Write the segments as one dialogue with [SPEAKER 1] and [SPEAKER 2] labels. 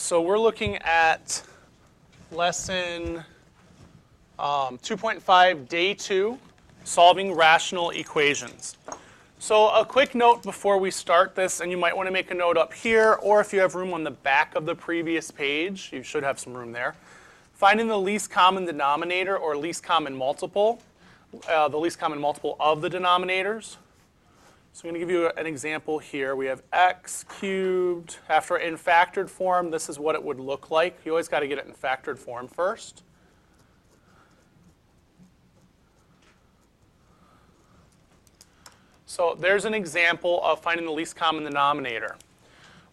[SPEAKER 1] so we're looking at lesson 2.5, day 2, solving rational equations. So a quick note before we start this, and you might want to make a note up here, or if you have room on the back of the previous page, you should have some room there. Finding the least common denominator or least common multiple, the least common multiple of the denominators. So I'm going to give you an example here. We have x cubed. After in factored form, this is what it would look like. You always got to get it in factored form first. So there's an example of finding the least common denominator.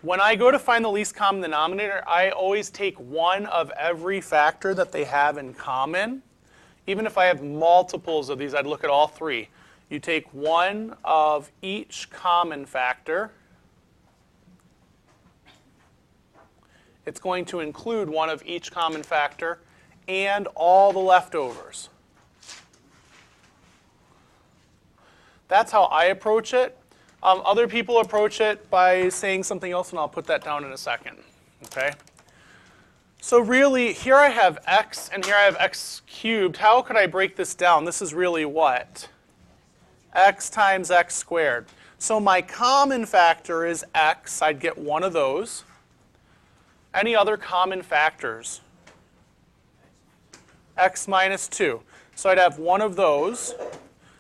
[SPEAKER 1] When I go to find the least common denominator, I always take one of every factor that they have in common. Even if I have multiples of these, I'd look at all three. You take one of each common factor. It's going to include one of each common factor and all the leftovers. That's how I approach it. Other people approach it by saying something else, and I'll put that down in a second. Okay? So really, here I have x, and here I have x cubed. How could I break this down? This is really what? X times x squared. So my common factor is x. I'd get one of those. Any other common factors? X minus 2. So I'd have one of those.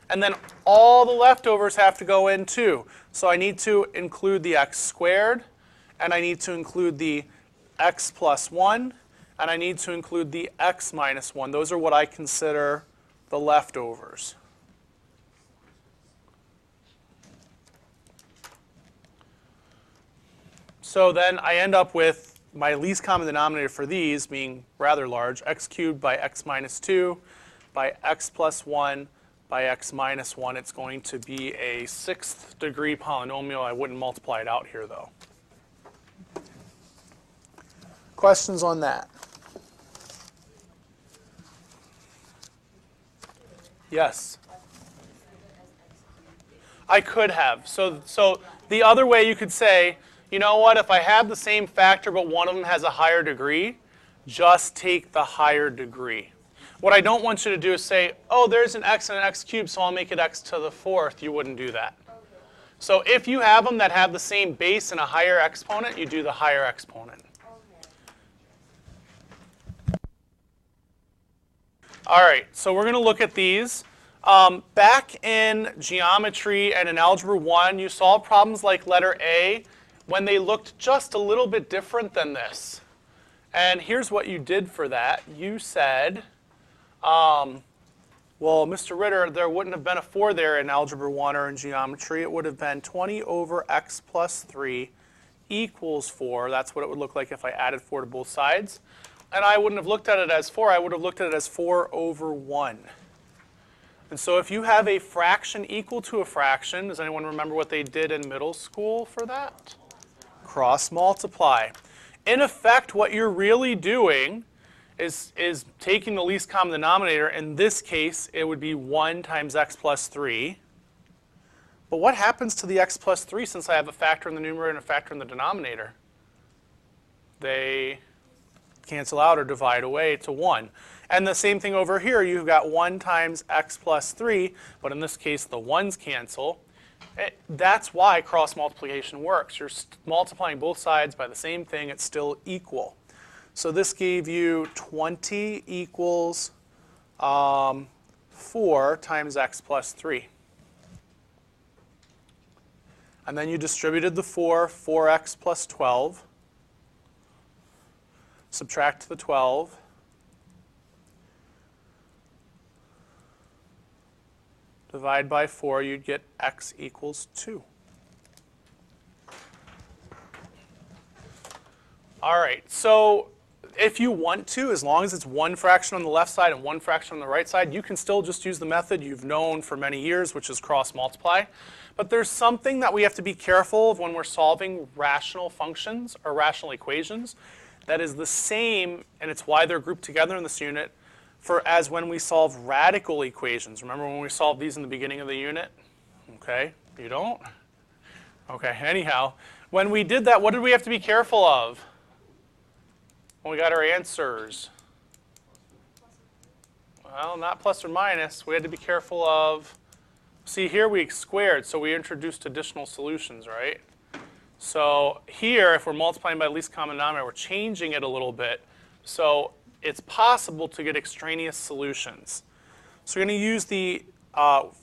[SPEAKER 1] And then all the leftovers have to go in too. So I need to include the x squared, and I need to include the x plus 1, and I need to include the x minus 1. Those are what I consider the leftovers. So then I end up with my least common denominator for these being rather large, x cubed by x minus 2 by x plus 1 by x minus 1. It's going to be a 6th degree polynomial. I wouldn't multiply it out here, though. Questions on that? Yes? I could have. So the other way you could say, you know what, if I have the same factor but one of them has a higher degree, just take the higher degree. What I don't want you to do is say, oh, there's an x and an x cubed, so I'll make it x to the 4th. You wouldn't do that. Okay. So if you have them that have the same base and a higher exponent, you do the higher exponent. Okay. All right, so we're going to look at these. Back in geometry and in Algebra 1, you solved problems like letter A when they looked just a little bit different than this. And here's what you did for that. You said, well, Mr. Ritter, there wouldn't have been a 4 there in Algebra 1 or in geometry. It would have been 20 over x plus 3 equals 4. That's what it would look like if I added 4 to both sides. And I wouldn't have looked at it as 4. I would have looked at it as 4 over 1. And so if you have a fraction equal to a fraction, does anyone remember what they did in middle school for that? Cross multiply. In effect, what you're really doing is taking the least common denominator. In this case, it would be 1 times x plus 3. But what happens to the x plus 3 since I have a factor in the numerator and a factor in the denominator? They cancel out or divide away to 1. And the same thing over here. You've got 1 times x plus 3, but in this case, the 1's cancel. That's why cross multiplication works. You're multiplying both sides by the same thing. It's still equal. So this gave you 20 equals 4 times x plus 3. And then you distributed the 4x plus 12. Subtract the 12. Divide by 4, you'd get x equals 2. All right, so if you want to, as long as it's one fraction on the left side and one fraction on the right side, you can still just use the method you've known for many years, which is cross multiply. But there's something that we have to be careful of when we're solving rational functions or rational equations that is the same, and it's why they're grouped together in this unit, as when we solve radical equations. Remember when we solved these in the beginning of the unit? Okay, you don't? Okay, anyhow, when we did that, what did we have to be careful of? when we got our answers? Well, not plus or minus. We had to be careful of, see here we squared, so we introduced additional solutions, right? So here, if we're multiplying by least common denominator, we're changing it a little bit. So it's possible to get extraneous solutions. So we're going to use the,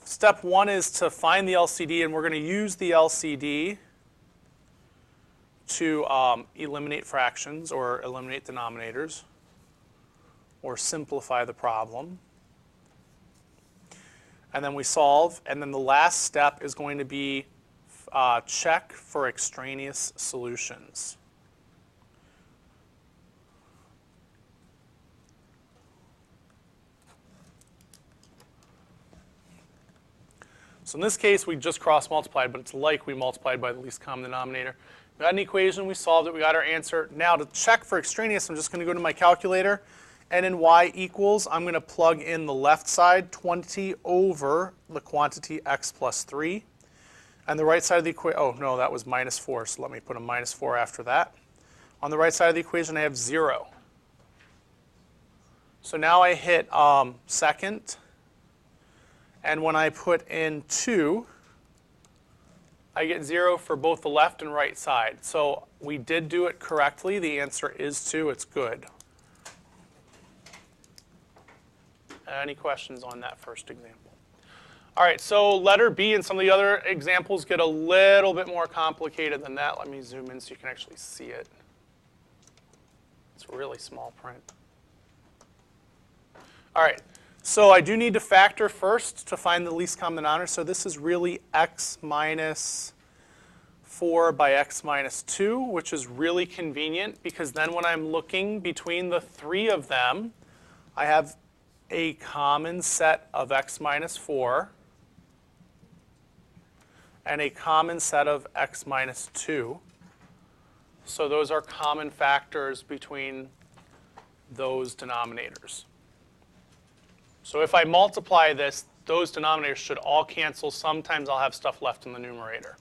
[SPEAKER 1] step one is to find the LCD, and we're going to use the LCD to eliminate fractions or eliminate denominators or simplify the problem. And then we solve, and then the last step is going to be check for extraneous solutions. So in this case, we just cross-multiplied, but it's like we multiplied by the least common denominator. We got an equation, we solved it, we got our answer. Now to check for extraneous, I'm just going to go to my calculator, and in y equals, I'm going to plug in the left side, 20 over the quantity x plus 3. And the right side of the equation, oh no, that was minus 4, so let me put a minus 4 after that. On the right side of the equation, I have 0. So now I hit second, and when I put in 2, I get 0 for both the left and right side. So we did do it correctly. The answer is 2. It's good. Any questions on that first example? All right, so letter B and some of the other examples get a little bit more complicated than that. Let me zoom in so you can actually see it. It's really small print. All right, so I do need to factor first to find the least common denominator. So this is really x minus 4 by x minus 2, which is really convenient because then when I'm looking between the three of them, I have a common set of x minus 4 and a common set of x minus 2. So those are common factors between those denominators. So if I multiply this, those denominators should all cancel. Sometimes I'll have stuff left in the numerator.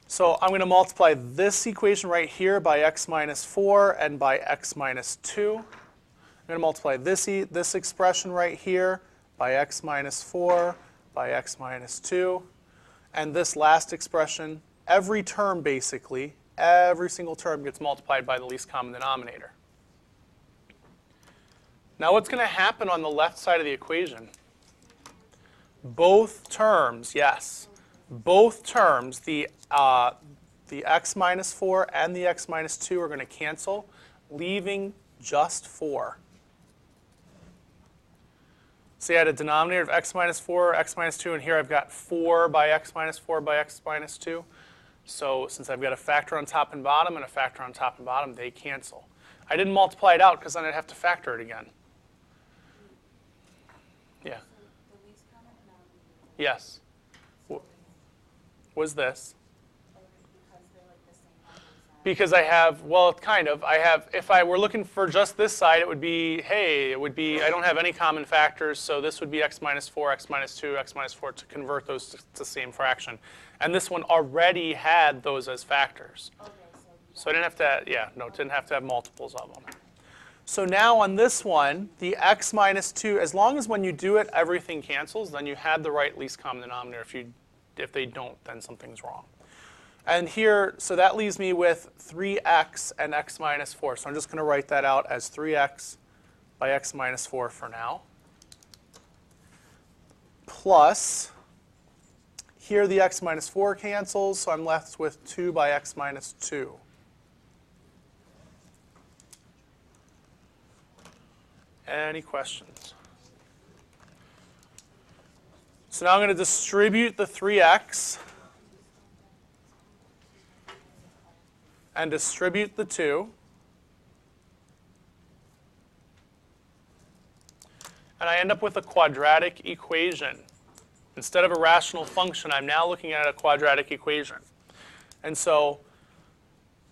[SPEAKER 1] So I'm going to multiply this equation right here by x minus 4 and by x minus 2. I'm going to multiply this expression right here by x minus 4 by x minus 2. And this last expression, every term basically, every single term gets multiplied by the least common denominator. Now what's going to happen on the left side of the equation? Both terms, yes. Both terms, the x minus 4 and the x minus 2 are going to cancel, leaving just 4. So I had a denominator of x minus 4, x minus 2, and here I've got 4 by x minus 4 by x minus 2. So since I've got a factor on top and bottom and a factor on top and bottom, they cancel. I didn't multiply it out because then I'd have to factor it again. Yeah.
[SPEAKER 2] So the least common denominator.
[SPEAKER 1] Yes. Was this?
[SPEAKER 2] Because they're like the same on both sides.
[SPEAKER 1] Because I have, well, kind of. I have, if I were looking for just this side, it would be, hey, it would be, I don't have any common factors, so this would be x minus 4, x minus 2, x minus 4 to convert those to the same fraction. And this one already had those as factors.
[SPEAKER 2] Okay,
[SPEAKER 1] So I didn't have to, yeah, no, didn't have to have multiples of them. So now on this one, the x minus 2, as long as when you do it, everything cancels, then you had the right least common denominator. If they don't, then something's wrong. And here, so that leaves me with 3x and x minus 4. So I'm just going to write that out as 3x by x minus 4 for now. Plus, here the x minus 4 cancels, so I'm left with 2 by x minus 2. Any questions? So now I'm going to distribute the 3x and distribute the 2. And I end up with a quadratic equation. Instead of a rational function, I'm now looking at a quadratic equation. And so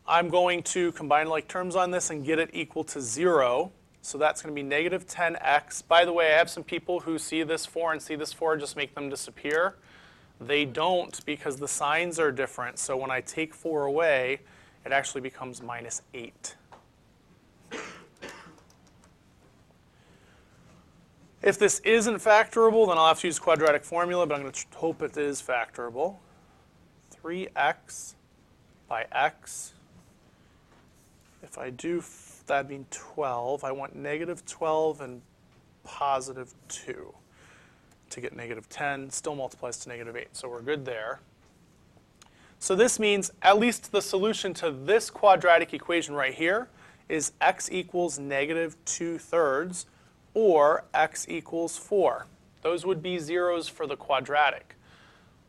[SPEAKER 1] I'm going to combine like terms on this and get it equal to 0. So that's going to be negative 10x. By the way, I have some people who see this 4 and see this 4, just make them disappear. They don't because the signs are different. So when I take 4 away, it actually becomes minus 8. If this isn't factorable, then I'll have to use quadratic formula, but I'm going to hope it is factorable. 3x by x. If I do, that'd mean 12. I want negative 12 and positive 2 to get negative 10. Still multiplies to negative 8, so we're good there. So this means at least the solution to this quadratic equation right here is x equals negative 2/3 or x equals 4. Those would be zeros for the quadratic.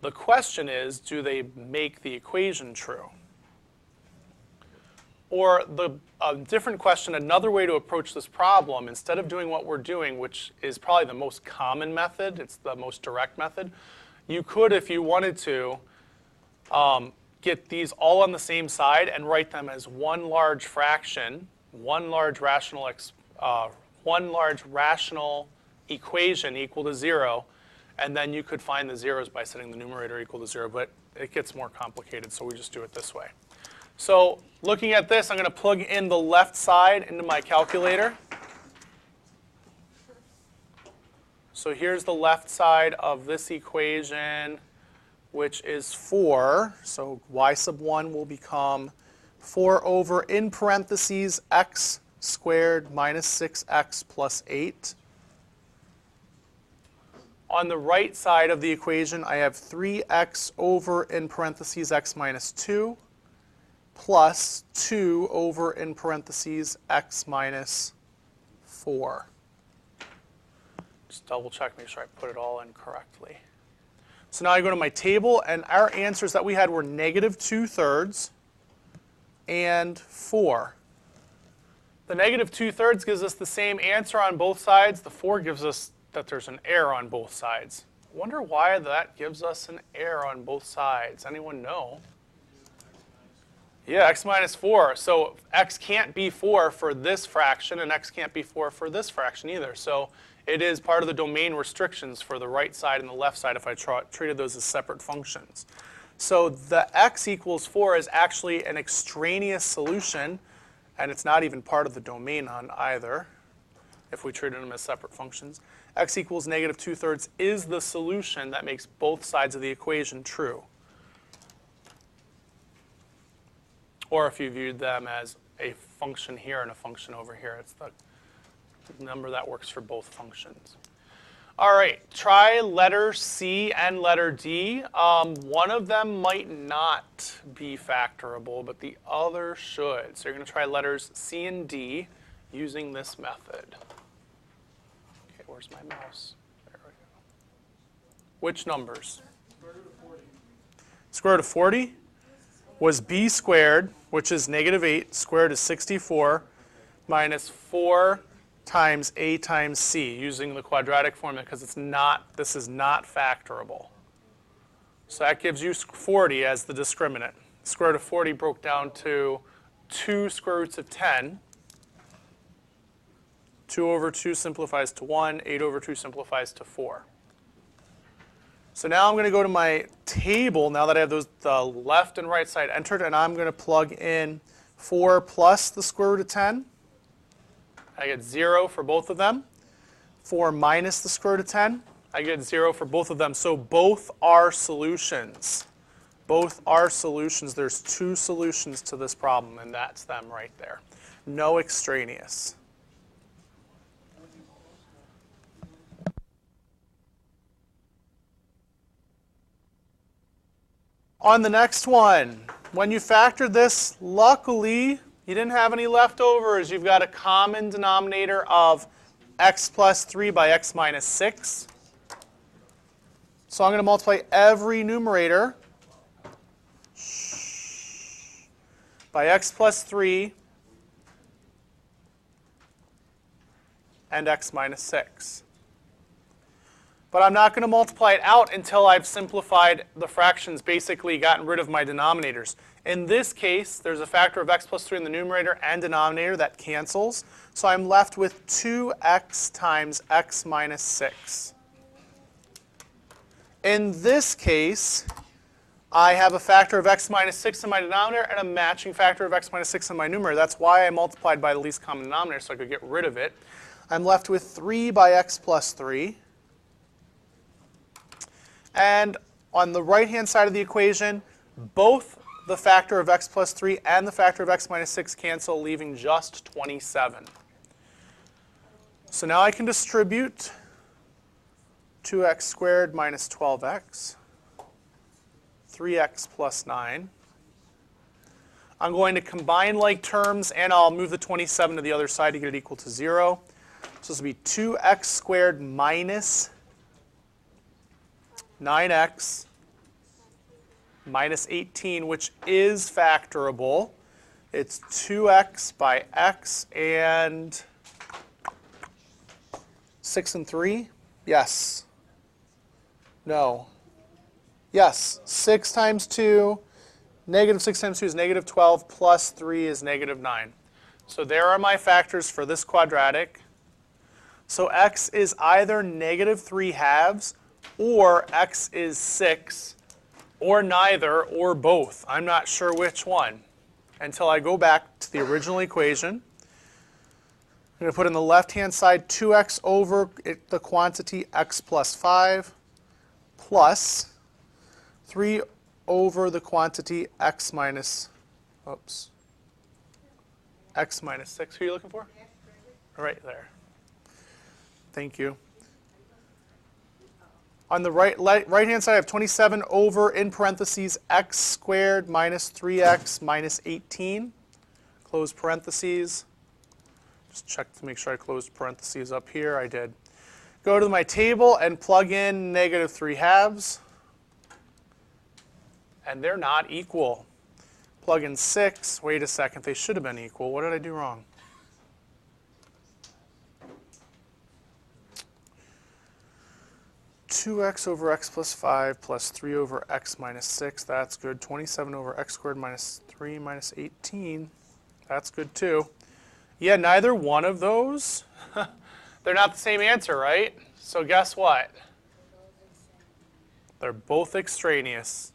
[SPEAKER 1] The question is, do they make the equation true? Or a different question, another way to approach this problem, instead of doing what we're doing, which is probably the most common method, it's the most direct method, you could, if you wanted to, get these all on the same side and write them as one large fraction, one large rational equation equal to 0, and then you could find the zeros by setting the numerator equal to 0, but it gets more complicated, so we just do it this way. So looking at this, I'm going to plug in the left side into my calculator. So here's the left side of this equation, which is 4. So y sub 1 will become 4 over, in parentheses, x squared minus 6x plus 8. On the right side of the equation, I have 3x over, in parentheses, x minus 2, plus 2 over, in parentheses, x minus 4. Just double check, make sure I put it all in correctly. So now I go to my table, and our answers that we had were negative 2/3 and 4. The negative 2/3 gives us the same answer on both sides. The 4 gives us that there's an error on both sides. I wonder why that gives us an error on both sides. Anyone know? Yeah, x minus 4. So x can't be 4 for this fraction, and x can't be 4 for this fraction either. So it is part of the domain restrictions for the right side and the left side if I treated those as separate functions. So the x equals 4 is actually an extraneous solution, and it's not even part of the domain on either if we treated them as separate functions. X equals negative 2/3 is the solution that makes both sides of the equation true. Or if you viewed them as a function here and a function over here, it's the number that works for both functions. All right, try letter C and letter D. One of them might not be factorable, but the other should. So you're going to try letters C and D using this method. Okay, where's my mouse? There we go. Which numbers?
[SPEAKER 3] Square root of 40.
[SPEAKER 1] Square root of 40 was b squared, which is negative 8, squared is 64, minus 4 times a times c, using the quadratic formula, because this is not factorable. So that gives you 40 as the discriminant. Square root of 40 broke down to 2 square roots of 10. 2 over 2 simplifies to 1. 8 over 2 simplifies to 4. So now I'm going to go to my table, now that I have the left and right side entered, and I'm going to plug in 4 plus the square root of 10. I get 0 for both of them. 4 minus the square root of 10. I get 0 for both of them. So both are solutions. Both are solutions. There's 2 solutions to this problem, and that's them right there. No extraneous. On the next one, when you factor this, luckily, you didn't have any leftovers. You've got a common denominator of x plus 3 by x minus 6. So I'm going to multiply every numerator by x plus 3 and x minus 6. But I'm not going to multiply it out until I've simplified the fractions, basically gotten rid of my denominators. In this case, there's a factor of x plus 3 in the numerator and denominator that cancels. So I'm left with 2x times x minus 6. In this case, I have a factor of x minus 6 in my denominator and a matching factor of x minus 6 in my numerator. That's why I multiplied by the least common denominator, so I could get rid of it. I'm left with 3 by x plus 3. And on the right-hand side of the equation, both the factor of x plus 3 and the factor of x minus 6 cancel, leaving just 27. So now I can distribute 2x squared minus 12x, 3x plus 9. I'm going to combine like terms, and I'll move the 27 to the other side to get it equal to 0. So this will be 2x squared minus 9x minus 18, which is factorable. It's 2x by x and 6 and 3. Yes. No. Yes. 6 times 2. Negative 6 times 2 is negative 12, plus 3 is negative 9. So there are my factors for this quadratic. So x is either negative 3 halves, or x is 6, or neither, or both. I'm not sure which one until I go back to the original equation. I'm going to put in the left-hand side 2x over the quantity x plus 5 plus 3 over the quantity x minus, x minus 6. Who are you looking for? Right there. Thank you. On the right-hand side, I have 27 over, in parentheses, x squared minus 3x minus 18. Close parentheses. Just check to make sure I closed parentheses up here. I did. Go to my table and plug in negative 3 halves. And they're not equal. Plug in 6. Wait a second. They should have been equal. What did I do wrong? (2x over x plus 5 plus 3 over x minus 6). That's good. 27 over x squared minus 3 minus 18. That's good too. Yeah, neither one of those. They're not the same answer, right? So guess what? They're both extraneous.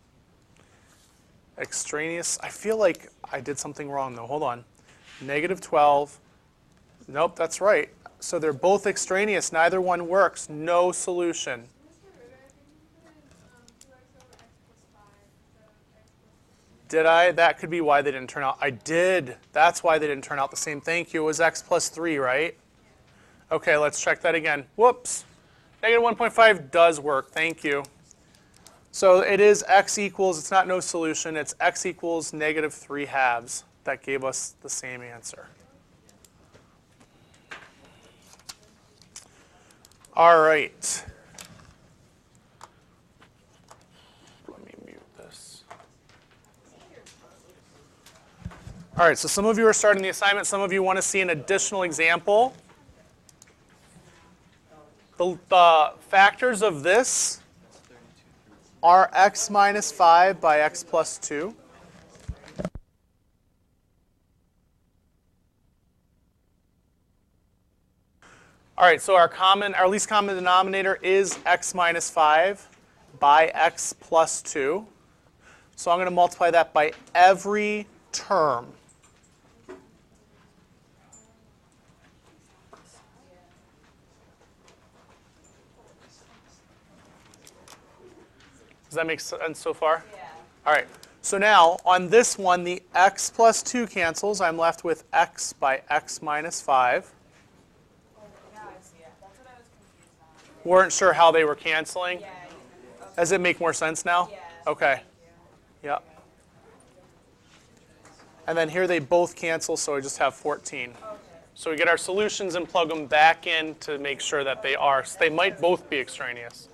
[SPEAKER 1] Extraneous. I feel like I did something wrong though. Hold on. Negative 12. Nope, that's right. So they're both extraneous. Neither one works. No solution. Did I? That could be why they didn't turn out. I did. That's why they didn't turn out the same. Thank you. It was x plus 3, right? Okay, let's check that again. Whoops. Negative 1.5 does work. Thank you. So it is x equals, it's not no solution, it's x equals negative 3 halves. That gave us the same answer. All right. Let me mute this. All right, so some of you are starting the assignment. Some of you want to see an additional example. The factors of this are x minus 5 by x plus 2. All right, so our least common denominator is x minus 5 by x plus 2. So I'm going to multiply that by every term. Does that make sense so far? Yeah. All right. So now, on this one, the x plus 2 cancels. I'm left with x by x minus 5.
[SPEAKER 2] Now I see it. That's what I was confused on.
[SPEAKER 1] Weren't sure how they were canceling?
[SPEAKER 2] Yeah. Okay.
[SPEAKER 1] Does it make more sense now?
[SPEAKER 2] Yeah.
[SPEAKER 1] Okay. Yeah. And then here they both cancel, so I just have 14.
[SPEAKER 2] Okay.
[SPEAKER 1] So we get our solutions and plug them back in to make sure that they are. So they might both be extraneous.